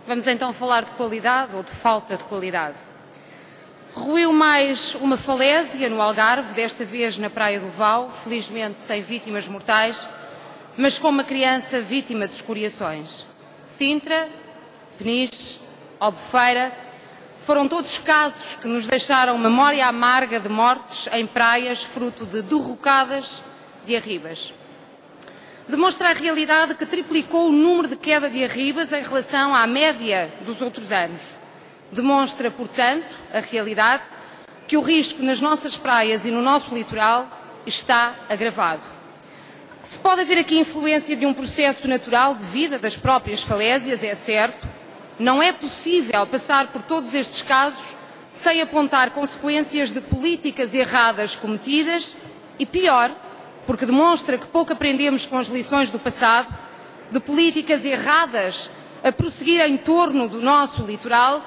Vamos então falar de qualidade ou de falta de qualidade. Ruiu mais uma falésia no Algarve, desta vez na Praia do Val, felizmente sem vítimas mortais, mas com uma criança vítima de escoriações. Sintra, Peniche, Albufeira, foram todos casos que nos deixaram memória amarga de mortes em praias fruto de derrocadas de arribas. Demonstra a realidade que triplicou o número de queda de arribas em relação à média dos outros anos. Demonstra, portanto, a realidade que o risco nas nossas praias e no nosso litoral está agravado. Se pode haver aqui influência de um processo natural de vida das próprias falésias, é certo, não é possível passar por todos estes casos sem apontar consequências de políticas erradas cometidas e, pior, porque demonstra que pouco aprendemos com as lições do passado, de políticas erradas a prosseguir em torno do nosso litoral,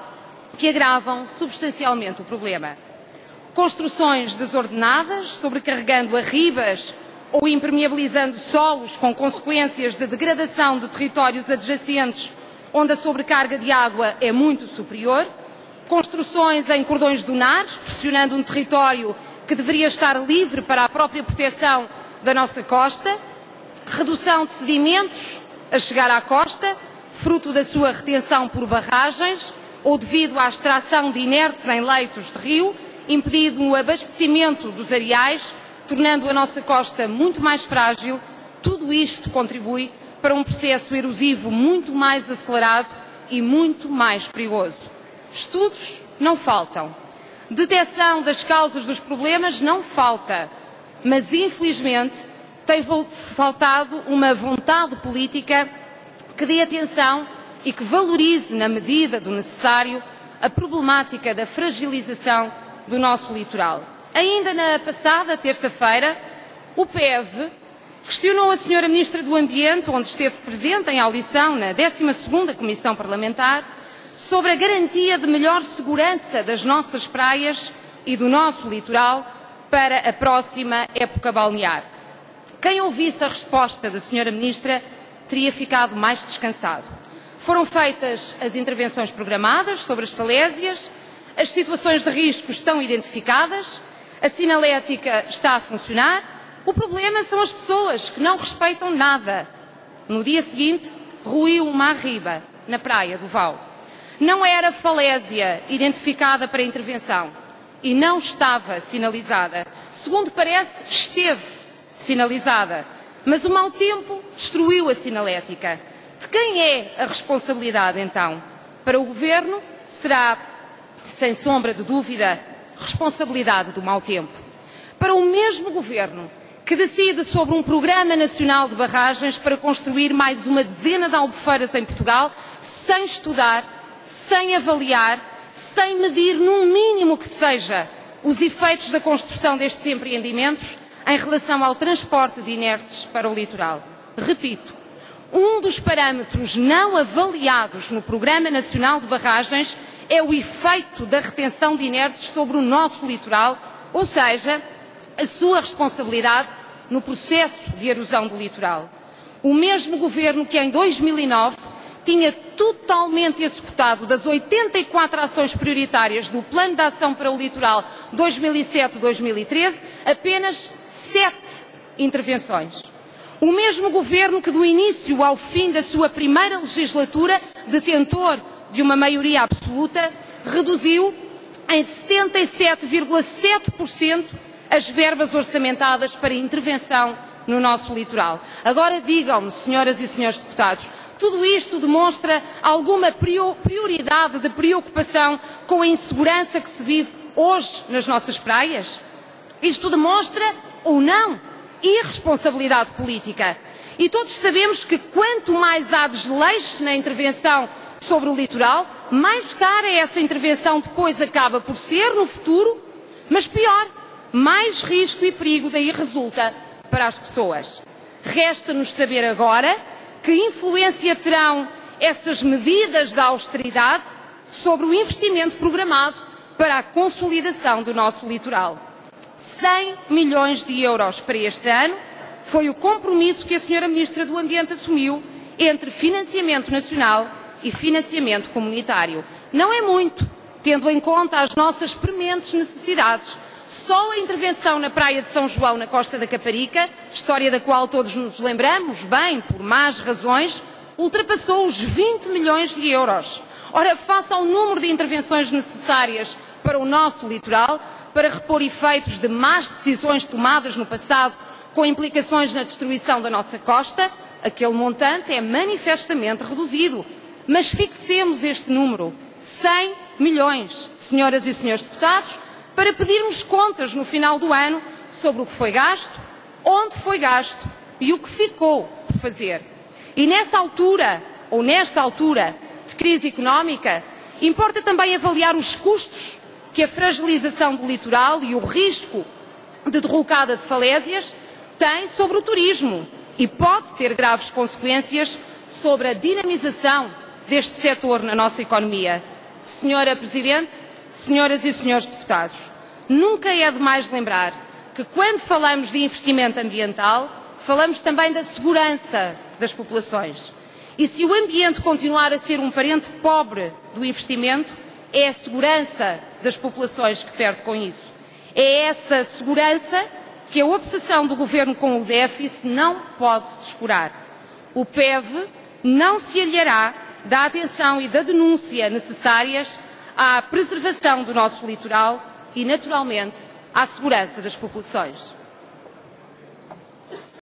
que agravam substancialmente o problema. Construções desordenadas, sobrecarregando arribas ou impermeabilizando solos com consequências de degradação de territórios adjacentes, onde a sobrecarga de água é muito superior, construções em cordões dunares, pressionando um território que deveria estar livre para a própria proteção da nossa costa, redução de sedimentos a chegar à costa, fruto da sua retenção por barragens ou devido à extração de inertes em leitos de rio, impedindo o abastecimento dos areais, tornando a nossa costa muito mais frágil. Tudo isto contribui para um processo erosivo muito mais acelerado e muito mais perigoso. Estudos não faltam. Detecção das causas dos problemas não falta. Mas, infelizmente, tem faltado uma vontade política que dê atenção e que valorize, na medida do necessário, a problemática da fragilização do nosso litoral. Ainda na passada terça-feira, o PEV questionou a Sra. Ministra do Ambiente, onde esteve presente em audição na 12ª Comissão Parlamentar, sobre a garantia de melhor segurança das nossas praias e do nosso litoral para a próxima época balnear. Quem ouvisse a resposta da Sra. Ministra teria ficado mais descansado. Foram feitas as intervenções programadas sobre as falésias, as situações de risco estão identificadas, a sinalética está a funcionar. O problema são as pessoas que não respeitam nada. No dia seguinte, ruiu uma arriba na Praia do Val. Não era falésia identificada para intervenção e não estava sinalizada. Segundo parece, esteve sinalizada, mas o mau tempo destruiu a sinalética. De quem é a responsabilidade, então? Para o Governo, será, sem sombra de dúvida, responsabilidade do mau tempo. Para o mesmo Governo que decide sobre um Programa Nacional de Barragens para construir mais uma dezena de albufeiras em Portugal, sem estudar, sem avaliar, sem medir, num mínimo que seja, os efeitos da construção destes empreendimentos em relação ao transporte de inertes para o litoral. Repito, um dos parâmetros não avaliados no Programa Nacional de Barragens é o efeito da retenção de inertes sobre o nosso litoral, ou seja, a sua responsabilidade no processo de erosão do litoral. O mesmo Governo que em 2009 tinha totalmente executado das 84 ações prioritárias do Plano de Ação para o Litoral 2007-2013, apenas 7 intervenções. O mesmo Governo que do início ao fim da sua primeira legislatura, detentor de uma maioria absoluta, reduziu em 77,7% as verbas orçamentadas para intervenção no nosso litoral. Agora digam-me, senhoras e senhores deputados, tudo isto demonstra alguma prioridade de preocupação com a insegurança que se vive hoje nas nossas praias? Isto demonstra, ou não, irresponsabilidade política. E todos sabemos que quanto mais há desleixo na intervenção sobre o litoral, mais cara essa intervenção depois acaba por ser no futuro, mas pior, mais risco e perigo daí resulta para as pessoas. Resta-nos saber agora que influência terão essas medidas da austeridade sobre o investimento programado para a consolidação do nosso litoral. 100 milhões de euros para este ano foi o compromisso que a Sra. Ministra do Ambiente assumiu entre financiamento nacional e financiamento comunitário. Não é muito, tendo em conta as nossas prementes necessidades. Só a intervenção na Praia de São João, na Costa da Caparica, história da qual todos nos lembramos, bem, por más razões, ultrapassou os 20 milhões de euros. Ora, face ao número de intervenções necessárias para o nosso litoral, para repor efeitos de más decisões tomadas no passado, com implicações na destruição da nossa costa, aquele montante é manifestamente reduzido. Mas fixemos este número, 100 milhões, senhoras e senhores deputados, para pedirmos contas no final do ano sobre o que foi gasto, onde foi gasto e o que ficou por fazer. E nessa altura, ou nesta altura de crise económica, importa também avaliar os custos que a fragilização do litoral e o risco de derrocada de falésias tem sobre o turismo e pode ter graves consequências sobre a dinamização deste setor na nossa economia. Senhora Presidente, senhoras e senhores deputados, nunca é demais lembrar que quando falamos de investimento ambiental, falamos também da segurança das populações. E se o ambiente continuar a ser um parente pobre do investimento, é a segurança das populações que perde com isso. É essa segurança que a obsessão do Governo com o déficit não pode descurar. O PEV não se alheará da atenção e da denúncia necessárias à preservação do nosso litoral e, naturalmente, à segurança das populações.